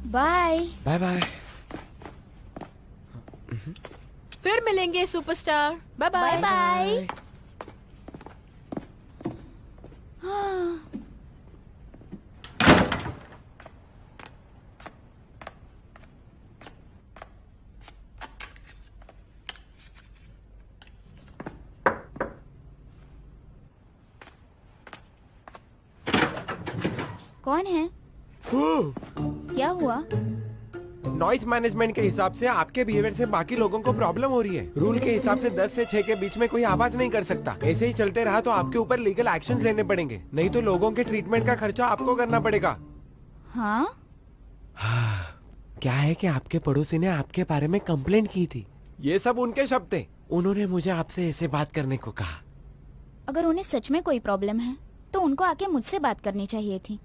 Bye bye bye. फिर मिलेंगे superstar. Bye bye bye. Bye. कौन है? क्या हुआ? नॉइज मैनेजमेंट के हिसाब से आपके बिहेवियर से बाकी लोगों को प्रॉब्लम हो रही है। रूल के हिसाब से 10 से 6 के बीच में कोई आवाज नहीं कर सकता। ऐसे ही चलते रहा तो आपके ऊपर लीगल एक्शन लेने पड़ेंगे, नहीं तो लोगों के ट्रीटमेंट का खर्चा आपको करना पड़ेगा। हाँ? क्या है कि आपके पड़ोसी ने आपके बारे में कंप्लेंट की थी। ये सब उनके शब्द थे। उन्होंने मुझे आपसे ऐसे बात करने को कहा। अगर उन्हें सच में कोई प्रॉब्लम है तो उनको आके मुझसे बात करनी चाहिए थी।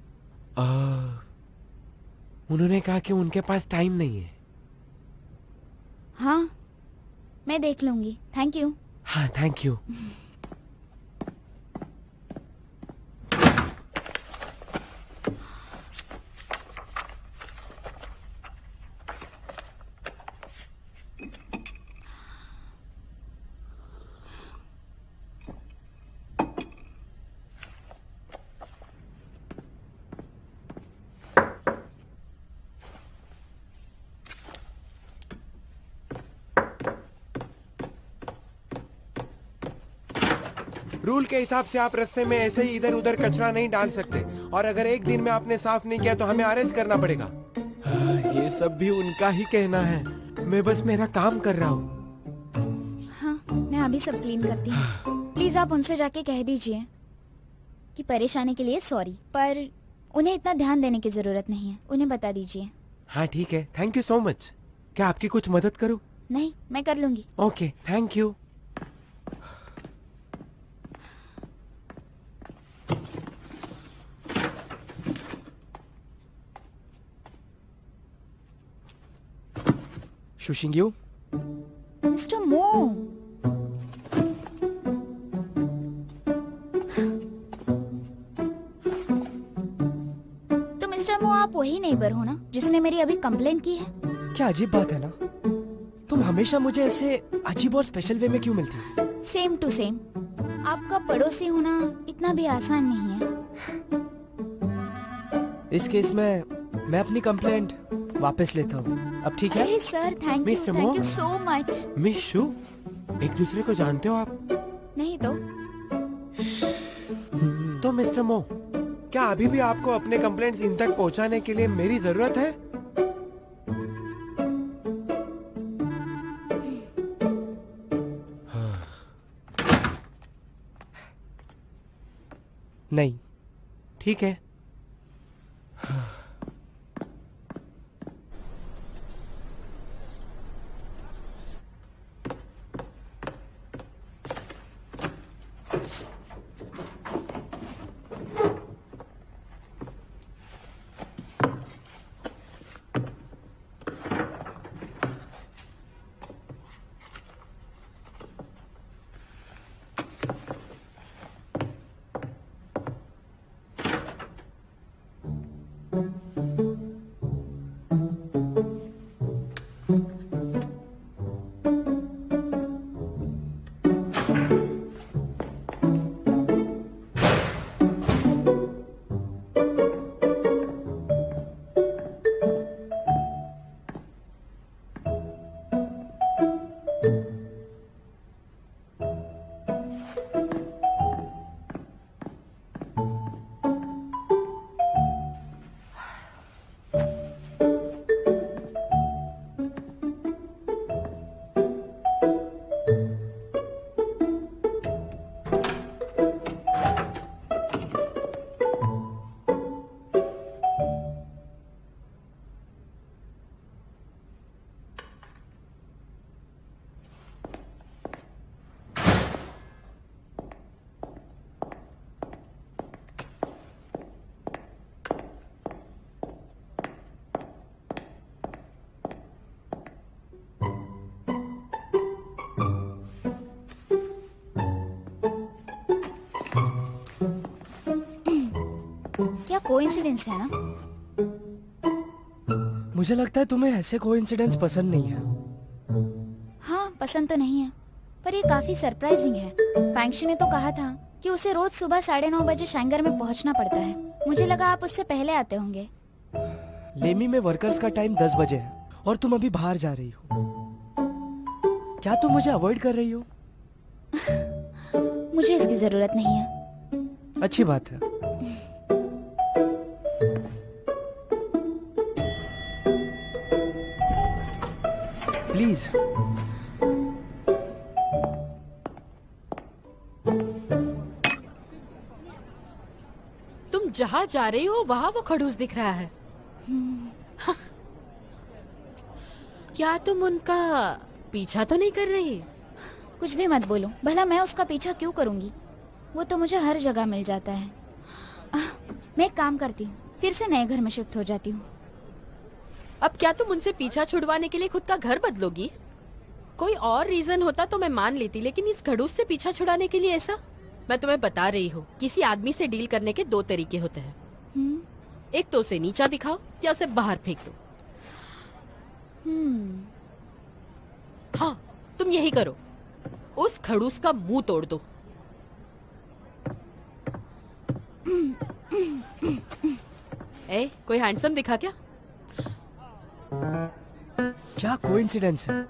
उन्होंने कहा कि उनके पास टाइम नहीं है। हाँ, मैं देख लूंगी। Thank you. हाँ, थैंक यू। रूल के हिसाब से आप रास्ते में ऐसे ही इधर उधर कचरा नहीं डाल सकते, और अगर एक दिन में आपने साफ नहीं किया तो हमें अरेस्ट करना पड़ेगा। ये सब भी उनका ही कहना है, मैं बस मेरा काम कर रहा हूँ। हाँ, मैं अभी सब क्लीन करती हूँ। प्लीज आप उनसे जाके कह दीजिए कि परेशानी के लिए सॉरी, पर उन्हें इतना ध्यान देने की जरूरत नहीं है। उन्हें बता दीजिए। हाँ ठीक है, थैंक यू सो मच। क्या आपकी कुछ मदद करूँ? नहीं, मैं कर लूंगी। Okay, thank you. शुशिंग्यू, मिस्टर मो, तो मिस्टर मो आप वही नेबर हो ना जिसने मेरी अभी कंप्लेंट की है? क्या अजीब बात है ना, तुम हमेशा मुझे ऐसे अजीब और स्पेशल वे में क्यों मिलती हो? Same to same. आपका पड़ोसी होना इतना भी आसान नहीं है। इस केस में मैं अपनी कंप्लेंट वापस लेता हूँ। अब ठीक है? अरे sir, thank Mr. Mo? You so much. Miss Shu, एक दूसरे को जानते हो आप? नहीं तो मिस्टर मो, क्या अभी भी आपको अपने कंप्लेंट्स इन तक पहुंचाने के लिए मेरी जरूरत है? नहीं। ठीक है। कोइंसिडेंस है ना? मुझे लगता है तुम्हें ऐसे कोइंसिडेंस पसंद नहीं है। हाँ, पसंद तो नहीं है, पर ये काफी सरप्राइजिंग है। फैंक्शी ने तो कहा था कि उसे रोज सुबह 9:30 बजे शैंगर में पहुंचना पड़ता है। मुझे लगा आप उससे पहले आते होंगे। लेमी में वर्कर्स का टाइम 10 बजे है और तुम अभी बाहर जा रही हो। क्या तुम मुझे अवॉइड कर रही हो? मुझे इसकी जरूरत नहीं है। अच्छी बात है। प्लीज। तुम जहाँ जा रही हो वहाँ वो खड़ूस दिख रहा है। क्या तुम उनका पीछा तो नहीं कर रही? कुछ भी मत बोलो, भला मैं उसका पीछा क्यों करूंगी? वो तो मुझे हर जगह मिल जाता है। मैं एक काम करती हूँ, फिर से नए घर में शिफ्ट हो जाती हूँ। अब क्या तुम उनसे पीछा छुड़वाने के लिए खुद का घर बदलोगी? कोई और रीजन होता तो मैं मान लेती, लेकिन इस खड़ूस से पीछा छुड़ाने के लिए ऐसा? मैं तुम्हें बता रही हूँ, किसी आदमी से डील करने के 2 तरीके होते हैं। एक तो उसे नीचा दिखाओ या उसे बाहर फेंक दो। हाँ, तुम यही करो, उस खड़ूस का मुंह तोड़ दो। ए, कोई हैंडसम दिखा क्या? क्या कोइंसिडेंस है,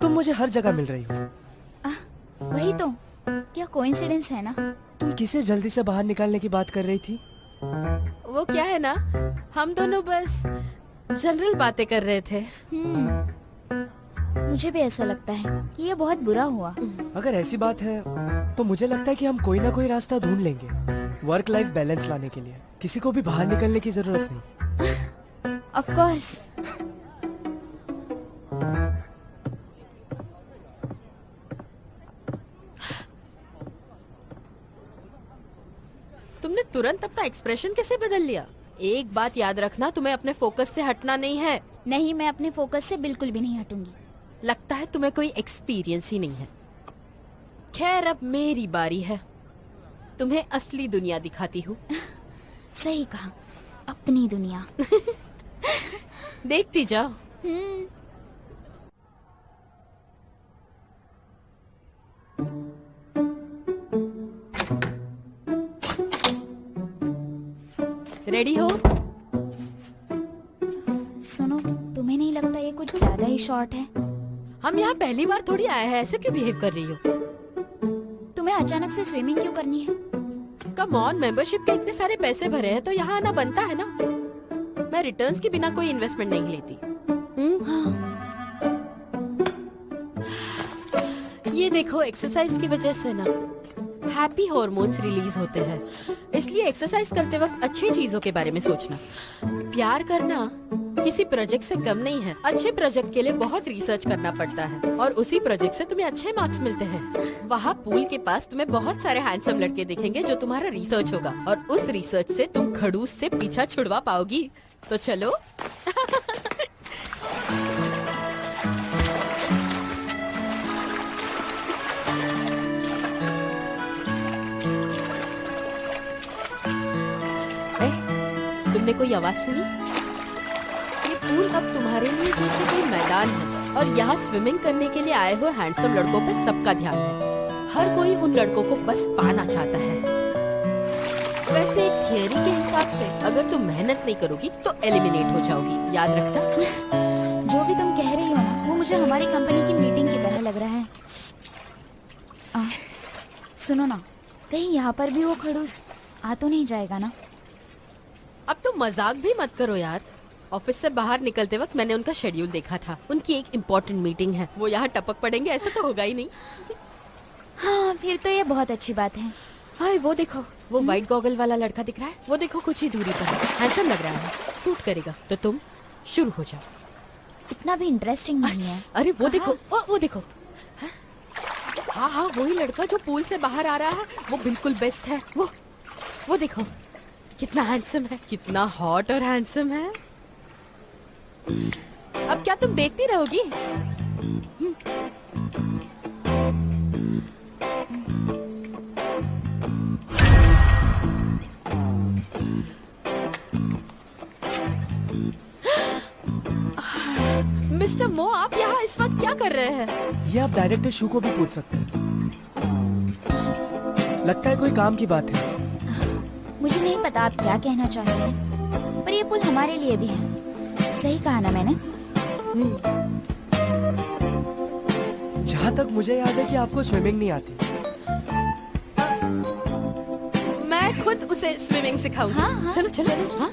तुम मुझे हर जगह मिल रही हो। वही तो, क्या कोइंसिडेंस है ना? तुम किसे जल्दी से बाहर निकालने की बात कर रही थी? वो क्या है ना, हम दोनों बस जनरल बातें कर रहे थे। मुझे भी ऐसा लगता है कि ये बहुत बुरा हुआ। अगर ऐसी बात है तो मुझे लगता है कि हम कोई ना कोई रास्ता ढूंढ लेंगे वर्क लाइफ बैलेंस लाने के लिए। किसी को भी बाहर निकलने की जरूरत नहीं। Of course. तुमने तुरंत अपना एक्सप्रेशन कैसे बदल लिया? एक बात याद रखना, तुम्हें अपने फोकस से हटना नहीं है। नहीं, मैं अपने फोकस से बिल्कुल भी नहीं हटूंगी। लगता है तुम्हें कोई एक्सपीरियंस ही नहीं है। खैर, अब मेरी बारी है, तुम्हें असली दुनिया दिखाती हूँ। सही कहा, अपनी दुनिया। देखती जाओ। रेडी हो? सुनो, तुम्हें नहीं लगता ये कुछ ज्यादा ही शॉर्ट है? हम यहाँ पहली बार थोड़ी आए हैं, ऐसे क्यों बिहेव कर रही हो? तुम्हें अचानक से स्विमिंग क्यों करनी है? कम ऑन, मेंबरशिप के इतने सारे पैसे भरे हैं तो यहाँ आना बनता है ना। मैं रिटर्न्स के बिना कोई इन्वेस्टमेंट नहीं लेती। ये देखो, एक्सरसाइज की वजह से ना हैप्पी हार्मोन्स रिलीज होते हैं, इसलिए एक्सरसाइज करते वक्त अच्छी चीजों के बारे में सोचना। प्यार करना किसी प्रोजेक्ट से कम नहीं है। अच्छे प्रोजेक्ट के लिए बहुत रिसर्च करना पड़ता है और उसी प्रोजेक्ट से तुम्हें अच्छे मार्क्स मिलते हैं। वहाँ पूल के पास तुम्हें बहुत सारे हैंडसम लड़के दिखेंगे जो तुम्हारा रिसर्च होगा और उस रिसर्च से तुम खड़ूस से पीछा छुड़वा पाओगी। तो चलो। तुमने कोई आवाज सुनी? ये पूल अब तुम्हारे लिए जैसे कोई मैदान है और यहाँ स्विमिंग करने के लिए आए हुए हैंडसम लड़कों पे सबका ध्यान है। हर कोई उन लड़कों को बस पाना चाहता है। वैसे एक थियरी के हिसाब से अगर तुम मेहनत नहीं करोगी तो एलिमिनेट हो जाओगी, याद रखना। जो भी तुम कह रही हो ना, वो मुझे हमारी कंपनी की मीटिंग की तरह लग रहा है। सुनो ना, कहीं यहाँ पर भी वो खड़ूस आ तो नहीं जाएगा ना? अब तो मजाक भी मत करो यार। ऑफिस से बाहर निकलते वक्त मैंने उनका शेड्यूल देखा था। उनकी एक इम्पोर्टेंट मीटिंग है, वो यहाँ टपक पड़ेंगे ऐसा तो होगा ही नहीं। हाँ, फिर तो ये बहुत अच्छी बात है। हाँ, वो देखो, वो व्हाइट गॉगल वाला लड़का दिख रहा है। वो देखो, कुछ ही दूरी पर है, हैंडसम लग रहा है, सूट करेगा। तो तुम शुरू हो जाओ। इतना भी इंटरेस्टिंग नहीं है। अरे वो देखो, वो देखो। हाँ हाँ, वही लड़का जो पूल से बाहर आ रहा है, वो बिल्कुल बेस्ट है। वो देखो कितना हैंडसम है, कितना हॉट और हैंडसम है। अब क्या तुम देखती रहोगी? मिस्टर मो, आप यहाँ इस वक्त क्या कर रहे हैं? ये आप डायरेक्टर शू को भी पूछ सकते हैं। लगता है कोई काम की बात है। मुझे नहीं पता आप क्या कहना चाहते हैं, पर ये पुल हमारे लिए भी है। सही कहा ना मैंने? जहाँ तक मुझे याद है कि आपको स्विमिंग नहीं आती। मैं खुद उसे स्विमिंग सिखाऊंगी। हाँ, चलो चलो। हाँ?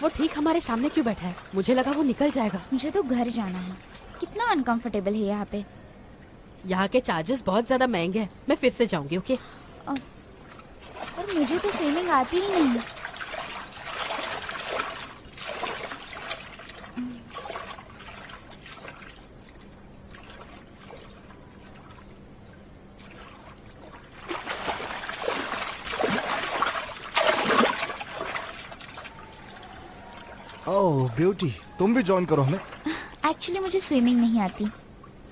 वो ठीक हमारे सामने क्यों बैठा है? मुझे लगा वो निकल जाएगा। मुझे तो घर जाना है। कितना अनकंफर्टेबल है यहाँ पे। यहाँ के चार्जेस बहुत ज्यादा महंगे हैं। मैं फिर से जाऊंगी, ओके? और मुझे तो स्विमिंग आती ही नहीं। ओह ब्यूटी, तुम भी ज्वाइन करो हमें। एक्चुअली मुझे स्विमिंग नहीं आती।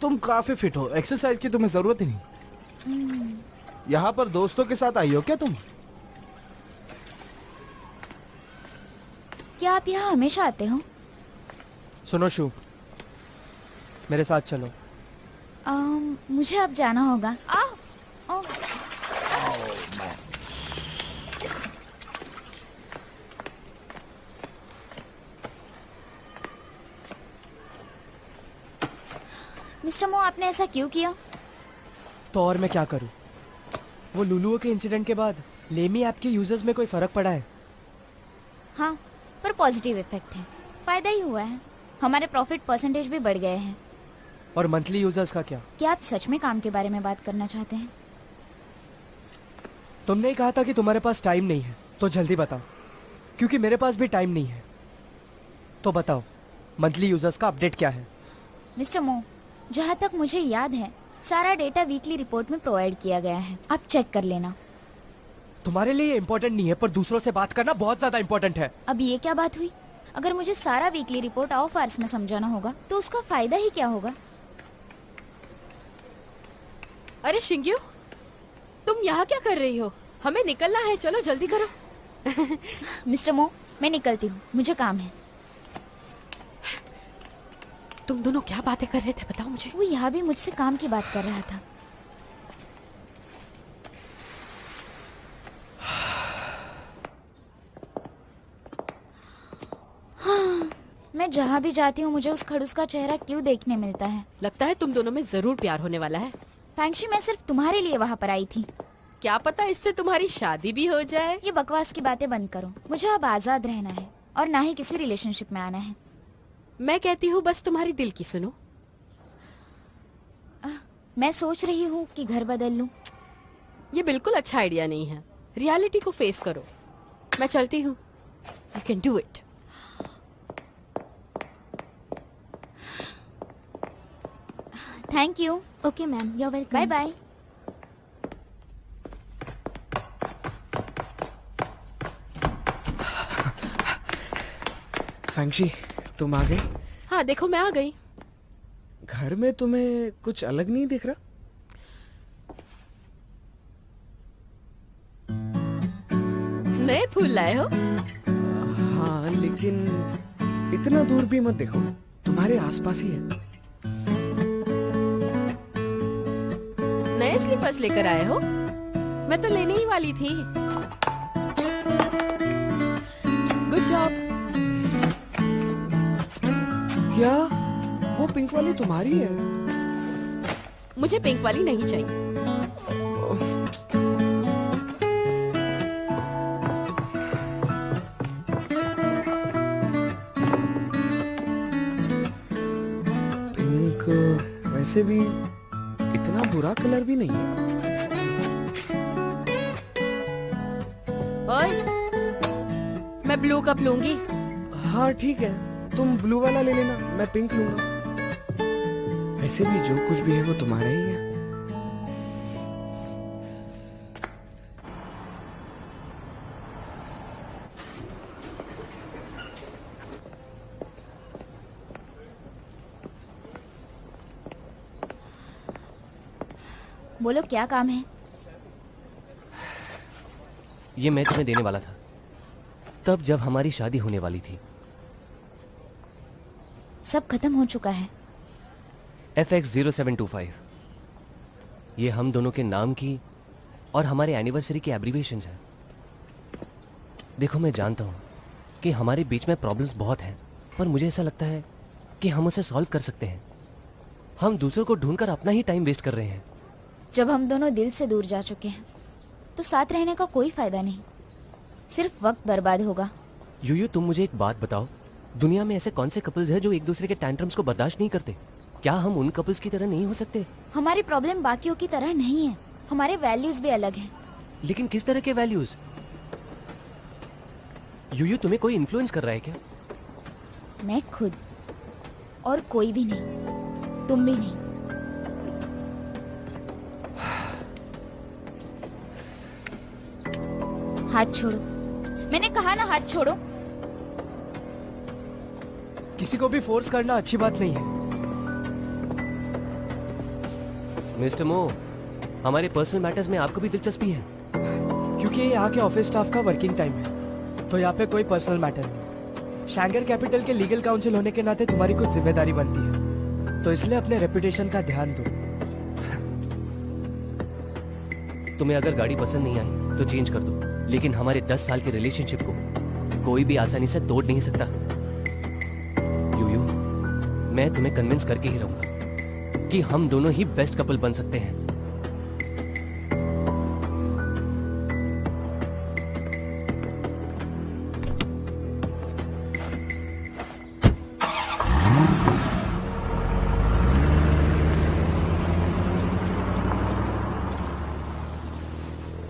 तुम काफी फिट हो, एक्सरसाइज की तुम्हें जरूरत ही नहीं। यहाँ पर दोस्तों के साथ आई हो क्या तुम? क्या आप यहाँ हमेशा आते हो? सुनो शू, मेरे साथ चलो। मुझे अब जाना होगा। मिस्टर मो, आपने ऐसा क्यों किया? तो और मैं क्या करूं? वो लुलुओ के इंसिडेंट के बाद लेमी ऐप के यूजर्स में कोई फर्क पड़ा है? हाँ, पर पॉजिटिव इफेक्ट है। फायदा ही हुआ है। हमारे प्रॉफिट परसेंटेज भी बढ़ गए हैं। और मंथली यूजर्स का क्या? क्या आप सच में काम के बारे में बात करना चाहते हैं? तुमने ही कहा था कि तुम्हारे पास टाइम नहीं है, तो जल्दी बताओ, क्योंकि मेरे पास भी टाइम नहीं है। तो बताओ, मंथली यूजर्स का अपडेट क्या है? मिस्टर मो, जहाँ तक मुझे याद है सारा डेटा वीकली रिपोर्ट में प्रोवाइड किया गया है। आप चेक कर लेना। तुम्हारे लिए ये इम्पोर्टेंट नहीं है, पर दूसरों से बात करना बहुत ज्यादा इम्पोर्टेंट है। अब ये क्या बात हुई? अगर मुझे सारा वीकली रिपोर्ट ऑफ आवर्स में समझाना होगा तो उसका फायदा ही क्या होगा? अरे शिंग्यू, तुम यहाँ क्या कर रही हो? हमें निकलना है, चलो जल्दी करो। मिस्टर मो, मैं निकलती हूँ, मुझे काम है। तुम दोनों क्या बातें कर रहे थे, बताओ मुझे। वो यहाँ भी मुझसे काम की बात कर रहा था। हाँ, मैं जहाँ भी जाती हूँ मुझे उस खड़ूस का चेहरा क्यों देखने मिलता है? लगता है तुम दोनों में जरूर प्यार होने वाला है। फैंक्शी, मैं सिर्फ तुम्हारे लिए वहाँ पर आई थी। क्या पता इससे तुम्हारी शादी भी हो जाए। ये बकवास की बातें बंद करो। मुझे अब आजाद रहना है और ना ही किसी रिलेशनशिप में आना है। मैं कहती हूँ बस तुम्हारी दिल की सुनो। मैं सोच रही हूँ कि घर बदल लूं। ये बिल्कुल अच्छा आइडिया नहीं है। रियलिटी को फेस करो। मैं चलती हूँ। You can do it. Thank you. Okay ma'am, you are welcome. Bye bye. फैंक्शी, तुम आ गई? हाँ देखो, मैं आ गई। घर में तुम्हें कुछ अलग नहीं दिख रहा? नए फूल लाए हो? हाँ, लेकिन इतना दूर भी मत देखो, तुम्हारे आसपास ही है। नए स्लीपर्स लेकर आए हो? मैं तो लेने ही वाली थी। Good job. क्या वो पिंक वाली तुम्हारी है? मुझे पिंक वाली नहीं चाहिए। पिंक वैसे भी इतना बुरा कलर भी नहीं है। ओए, मैं ब्लू कप लूंगी। हाँ ठीक है, तुम ब्लू वाला ले लेना, मैं पिंक लूंगा। वैसे भी जो कुछ भी है वो तुम्हारा ही है। बोलो क्या काम है? ये मैं तुम्हें देने वाला था तब जब हमारी शादी होने वाली थी। सब खत्म हो चुका है। FX0725 ये हम दोनों के नाम की और हमारे एनिवर्सरी की एब्रीविएशंस हैं। देखो मैं जानता हूँ कि हमारे बीच में प्रॉब्लम्स बहुत हैं, पर मुझे ऐसा लगता है कि हम उसे सॉल्व कर सकते हैं। हम दूसरों को ढूंढकर अपना ही टाइम वेस्ट कर रहे हैं। जब हम दोनों दिल से दूर जा चुके हैं तो साथ रहने का कोई फायदा नहीं, सिर्फ वक्त बर्बाद होगा। यूयू तुम मुझे एक बात बताओ, दुनिया में ऐसे कौन से कपल्स हैं जो एक दूसरे के टैंट्रम्स को बर्दाश्त नहीं करते? क्या हम उन कपल्स की तरह नहीं हो सकते? हमारी प्रॉब्लम बाकियों की तरह नहीं है, हमारे वैल्यूज भी अलग हैं। लेकिन किस तरह के वैल्यूज? यूयू तुम्हें कोई इन्फ्लुएंस कर रहा है क्या? मैं खुद, और कोई भी नहीं, तुम भी नहीं। हाथ छोड़ो, मैंने कहा ना हाथ छोड़ो। किसी को भी फोर्स करना अच्छी बात नहीं है। मिस्टर मो, हमारे पर्सनल मैटर्स में आपको भी दिलचस्पी है? क्योंकि ये यहाँ के ऑफिस स्टाफ का वर्किंग टाइम है, तो यहाँ पे कोई पर्सनल मैटर नहीं। शैंगर कैपिटल के लीगल काउंसिल होने के नाते तुम्हारी कुछ जिम्मेदारी बनती है, तो इसलिए अपने रेपुटेशन का ध्यान दो। तुम्हें अगर गाड़ी पसंद नहीं आई तो चेंज कर दो, लेकिन हमारे 10 साल के रिलेशनशिप को कोई भी आसानी से तोड़ नहीं सकता। यूयू, मैं तुम्हें कन्विंस करके ही रहूंगा कि हम दोनों ही बेस्ट कपल बन सकते हैं।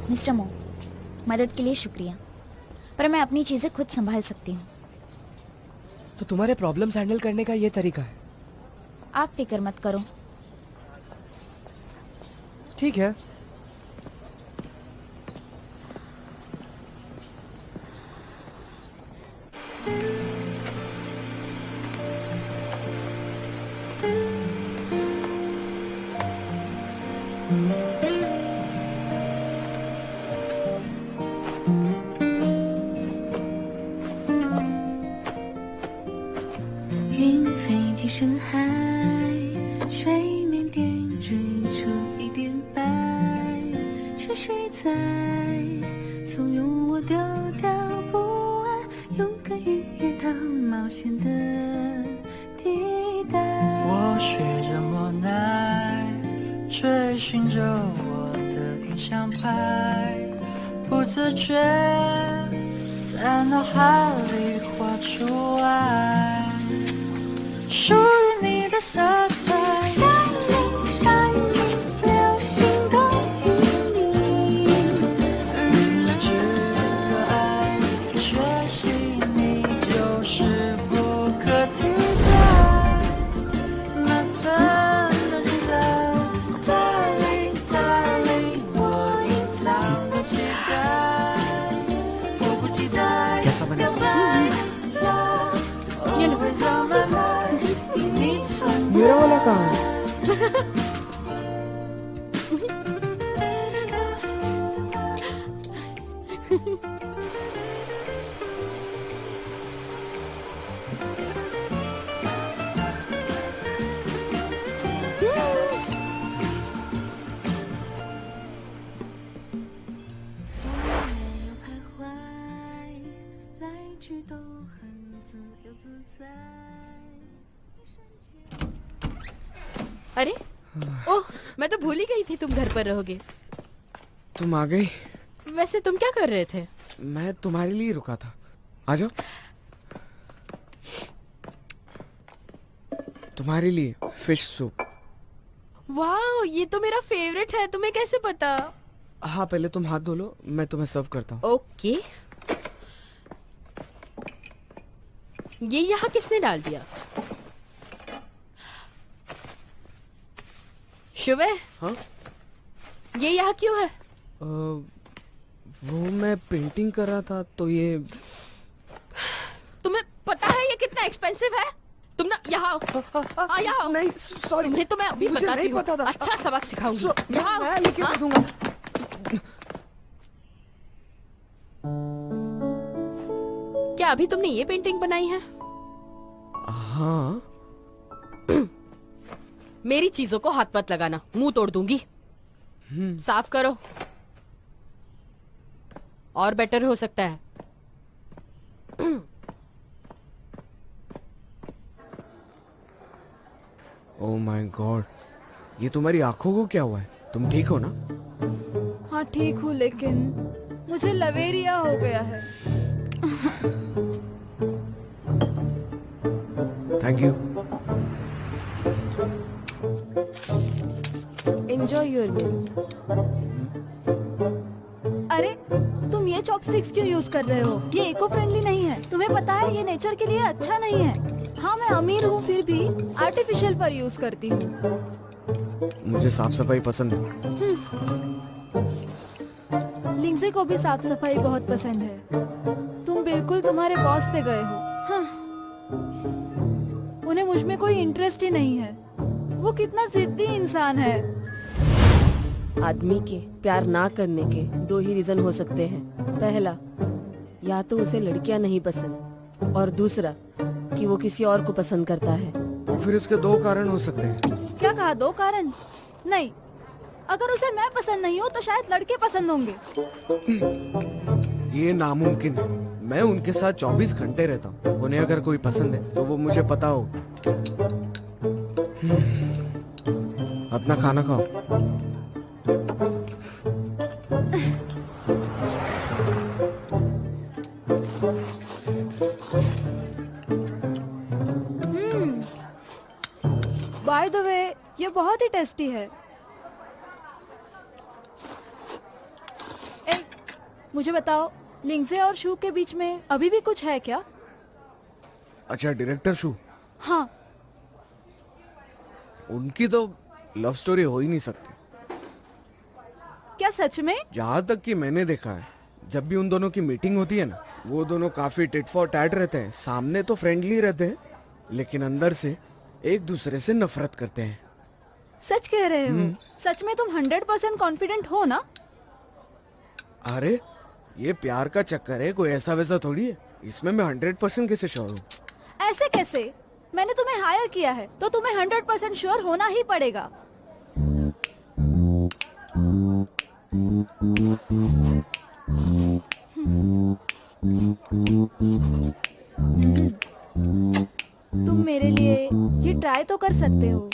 मिस्टर मो, मदद के लिए शुक्रिया, पर मैं अपनी चीजें खुद संभाल सकती हूँ। तो तुम्हारे प्रॉब्लम्स हैंडल करने का ये तरीका है? आप फिक्र मत करो। ठीक है।云飞进深海，水面点缀出一点白，是谁在怂恿我丢掉不安，勇敢逾越到冒险的地带？我学着莫奈，追寻着我的印象派，不自觉在脑海里画出爱。属于你的色彩，山林山林流星的雨里，日之热爱，确信你就是不可替代，满分的精彩，Darling Darling，我隐藏的期待，迫不及待कैसा बना? 表白。Always on my mind，因你存在。 मेरा वाला कहाँ है? अरे ओह, मैं तो भूल ही गई थी तुम घर पर रहोगे। तुम आ गई? वैसे तुम क्या कर रहे थे? मैं तुम्हारे लिए रुका था। आ जाओ। तुम्हारे लिए फिश सूप। वाह, ये तो मेरा फेवरेट है। तुम्हें कैसे पता? हाँ, पहले तुम हाथ धो लो, मैं तुम्हें सर्व करता हूँ। ओके। ये यहाँ किसने डाल दिया? शुभे, हाँ? ये यहाँ क्यों है? वो मैं पेंटिंग कर रहा था तो ये। तुम्हें पता है ये कितना एक्सपेंसिव है? तुम ना यहाँ आओ। यहाँ आओ। नहीं सॉरी, तुम्हें तो मैं अभी मुझे बताती नहीं हूँ। पता था। अच्छा सबक सिखाऊंगी। यहाँ आओ। मैं लेके हाँ? दे दूंगा। क्या अभी तुमने ये पेंटिंग बनाई है? हाँ मेरी चीजों को हाथ मत लगाना, मुंह तोड़ दूंगी। साफ करो। और बेटर हो सकता है। ओह माय गॉड, ये तुम्हारी आंखों को क्या हुआ है? तुम ठीक हो ना? हाँ ठीक हूँ, लेकिन मुझे लवेरिया हो गया है। Thank you. Enjoy your meal. अरे तुम ये चॉपस्टिक्स क्यों यूज कर रहे हो? ये इको फ्रेंडली नहीं है। तुम्हें पता है ये नेचर के लिए अच्छा नहीं है। हाँ मैं अमीर हूँ, फिर भी आर्टिफिशियल फर यूज करती हूँ। मुझे साफ सफाई पसंद है। लिंगजे को भी साफ सफाई बहुत पसंद है। तुम बिल्कुल तुम्हारे बॉस पे गए हो। हाँ। उन्हें मुझ में कोई इंटरेस्ट ही नहीं है। वो कितना जिद्दी इंसान है। आदमी के प्यार ना करने के दो ही रीजन हो सकते हैं। पहला, या तो उसे लड़कियां नहीं पसंद, और दूसरा कि वो किसी और को पसंद करता है। तो फिर इसके दो कारण हो सकते हैं। क्या कहा, दो कारण? नहीं, अगर उसे मैं पसंद नहीं हूँ तो शायद लड़के पसंद होंगे। ये नामुमकिन है। मैं उनके साथ 24 घंटे रहता हूँ। उन्हें अगर कोई पसंद है तो वो मुझे पता होगा। अपना खाना खाओ। बाय द वे, ये बहुत ही टेस्टी है। ए, मुझे बताओ, लिंगजे और शू के बीच में अभी भी कुछ है क्या? अच्छा, डायरेक्टर शू, हाँ। उनकी तो लव स्टोरी हो ही नहीं सकती। क्या सच में? जहाँ तक कि मैंने देखा है, जब भी उन दोनों की मीटिंग होती है ना, वो दोनों काफी टिट फॉर टैट रहते हैं। सामने तो फ्रेंडली रहते हैं, लेकिन अंदर से एक दूसरे से नफरत करते हैं। सच कह रहे हो? सच में तुम 100% कॉन्फिडेंट हो ना? अरे ये प्यार का चक्कर है, कोई ऐसा वैसा थोड़ी है। इसमें मैं 100% कैसे श्योर हूँ? ऐसे कैसे? मैंने तुम्हें हायर किया है तो तुम्हें 100% श्योर होना ही पड़ेगा। तुम मेरे लिए ये ट्राई तो कर सकते हो।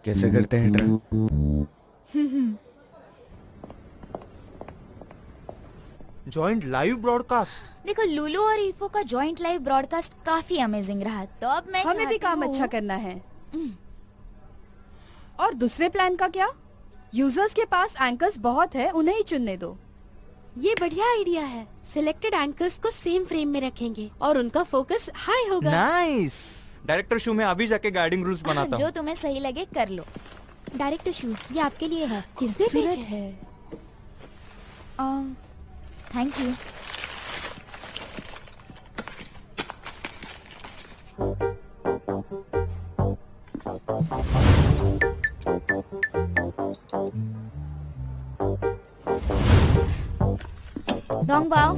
कैसे करते हैं ट्राई? Joint live broadcast. देखो, लुलु और ईफो का जॉइंट लाइव ब्रॉडकास्ट काफी अमेजिंग रहा, तो अब मैं हमें भी काम अच्छा करना है। और दूसरे प्लान का क्या? यूजर्स के पास एंकर्स बहुत है, उन्हें ही चुनने दो। ये बढ़िया आइडिया है। सिलेक्टेड एंकर्स को सेम फ्रेम में रखेंगे और उनका फोकस हाई होगा। नाइस। डायरेक्टर शू में अभी जाके गाइडिंग रूल्स बनाता जो हूँ। तुम्हें सही लगे कर लो। डायरेक्टर शू, ये आपके लिए है। किसने भेजा है? Thank you. दोंगबाओ,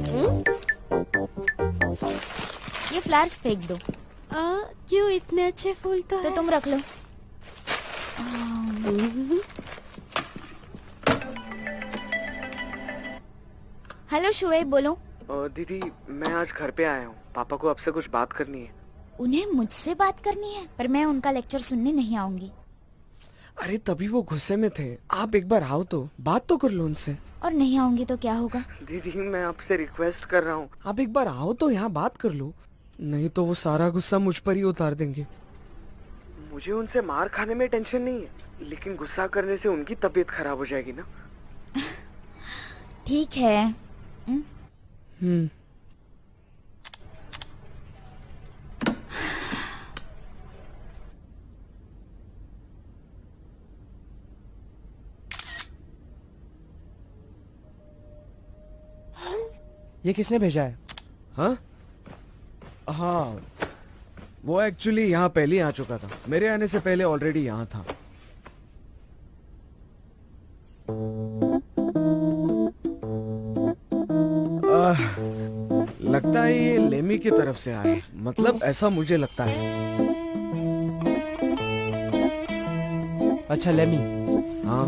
ये फ्लावर्स फेंक दो। क्यों इतने अच्छे फूल तो तो है। तुम रख लो। हेलो शुएब, बोलो। दीदी, मैं आज घर पे आया हूँ। पापा को आपसे कुछ बात करनी है। उन्हें मुझसे बात करनी है, पर मैं उनका लेक्चर सुनने नहीं आऊंगी। अरे तभी वो गुस्से में थे। आप एक बार आओ तो बात तो कर लो उनसे। और नहीं आऊंगी तो क्या होगा? दीदी, मैं आपसे रिक्वेस्ट कर रहा हूँ, आप एक बार आओ तो यहाँ बात कर लो। नहीं तो वो सारा गुस्सा मुझ पर ही उतार देंगे। मुझे उनसे मार खाने में टेंशन नहीं है, लेकिन गुस्सा करने से उनकी तबीयत खराब हो जाएगी ना। ठीक है। ये किसने भेजा है? हाँ हाँ, वो एक्चुअली यहाँ पहले ही आ चुका था, मेरे आने से पहले ऑलरेडी यहाँ था। लगता है ये लेमी की तरफ से आया, मतलब ऐसा मुझे लगता है। अच्छा लेमी, हाँ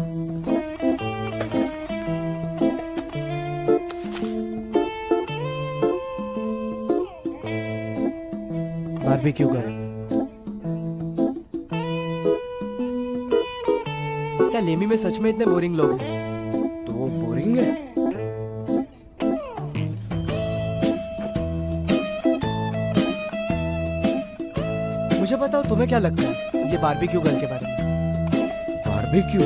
बारबेक्यू कर। क्या लेमी में सच में इतने बोरिंग लोग हैं? तो वो बोरिंग है। मुझे बताओ तुम्हें क्या लगता है ये बारबेक्यू गर्ल के बारे में? बारबेक्यू?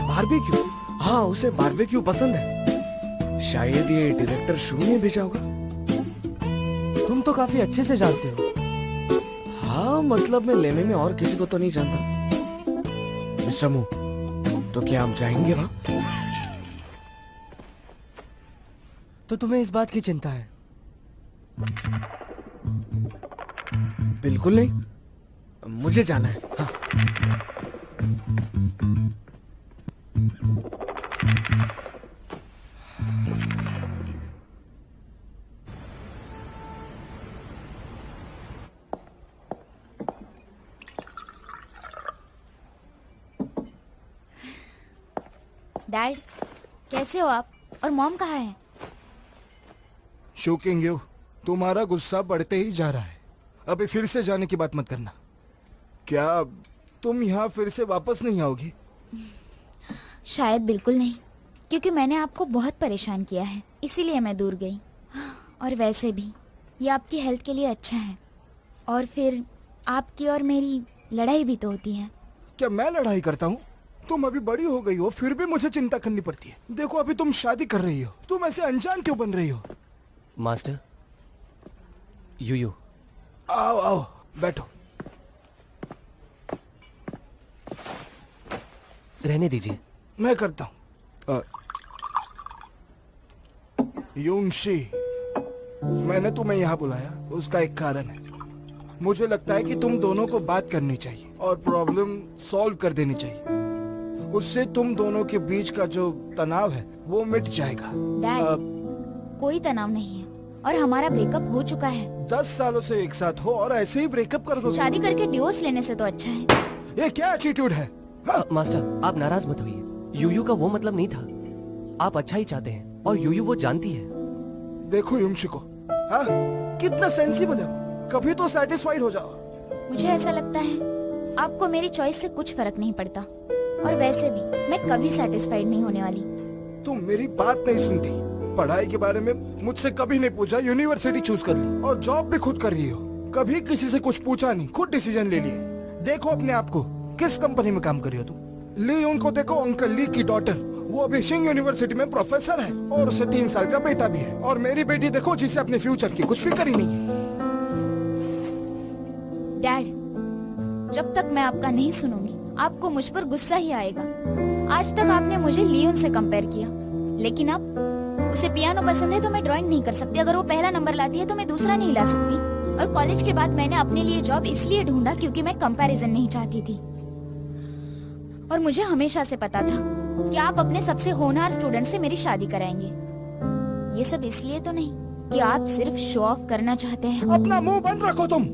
बारबेक्यू? हाँ, उसे बारबेक्यू पसंद है। शायद ये डायरेक्टर शू ने भेजा होगा। तुम तो काफी अच्छे से जानते हो। हाँ, मतलब मैं लेने में और किसी को तो नहीं जानता। मिस्टर मू, तो क्या हम जाएंगे वहाँ? तो तुम्हें इस बात की चिंता है? बिल्कुल नहीं, मुझे जाना है। हाँ। डैड, कैसे हो आप? और मॉम कहाँ है? शोकिंग यू, तुम्हारा गुस्सा बढ़ते ही जा रहा है। अभी फिर से जाने की बात मत करना। क्या तुम यहाँ फिर से वापस नहीं आओगी? शायद बिल्कुल नहीं, क्योंकि मैंने आपको बहुत परेशान किया है, इसीलिए मैं दूर गई। और वैसे भी ये आपकी हेल्थ के लिए अच्छा है। और फिर आपकी और मेरी लड़ाई भी तो होती है। क्या मैं लड़ाई करता हूँ? तुम अभी बड़ी हो गई हो, फिर भी मुझे चिंता करनी पड़ती है। देखो अभी तुम शादी कर रही हो, तुम ऐसे अनजान क्यों बन रही हो? मास्टर, यू आओ आओ बैठो। रहने दीजिए, मैं करता हूँ। युंगशी, मैंने तुम्हें यहाँ बुलाया, उसका एक कारण है। मुझे लगता है कि तुम दोनों को बात करनी चाहिए और प्रॉब्लम सॉल्व कर देनी चाहिए। उससे तुम दोनों के बीच का जो तनाव है वो मिट जाएगा। डैड, कोई तनाव नहीं है और हमारा ब्रेकअप हो चुका है। 10 सालों से एक साथ हो और ऐसे ही ब्रेकअप कर दो। शादी करके डिवोर्स लेने से तो अच्छा है। ये क्या एटीट्यूड है? हाँ? मास्टर, आप नाराज मत होइए। यूयू का वो मतलब नहीं था। आप अच्छा ही चाहते हैं और यूयू वो जानती है। देखो युंगशी को, हाँ? कितना सेंसिबल है। कभी तो सेटिस्फाइड हो जाओ। मुझे ऐसा लगता है आपको मेरी चॉइस से कुछ फर्क नहीं पड़ता, और वैसे भी मैं कभी सेटिस्फाइड नहीं होने वाली। तुम मेरी बात नहीं सुनती। पढ़ाई के बारे में मुझसे कभी नहीं पूछा, यूनिवर्सिटी चूज कर ली और जॉब भी खुद कर रही हो। कभी किसी से कुछ पूछा नहीं, खुद डिसीजन ले लिए। देखो अपने आप को, किस कंपनी में काम कर रही हो तुम? ली उनको देखो, अंकल ली की डॉटर, वो अभी सिंह यूनिवर्सिटी में प्रोफेसर है और उसे 3 साल का बेटा भी है। और मेरी बेटी देखो, जिसे अपने फ्यूचर की कुछ फिक्र ही नहीं है। डैड, जब तक मैं आपका नहीं सुनूंगी आपको मुझ पर गुस्सा ही आएगा। आज तक आपने मुझे लियोन से कंपेयर किया, लेकिन अब उसे पियानो पसंद है तो मैं ड्राइंग नहीं कर सकती। अगर वो पहला नंबर लाती है तो मैं दूसरा नहीं ला सकती। और कॉलेज के बाद मैंने अपने लिए जॉब इसलिए ढूंढा क्योंकि मैं कंपैरिजन नहीं चाहती थी। और मुझे हमेशा से पता था कि आप अपने सबसे होनहार स्टूडेंट से मेरी शादी कराएंगे। ये सब इसलिए तो नहीं कि आप सिर्फ शो ऑफ करना चाहते हैं। अपना मुंह बंद रखो तुम।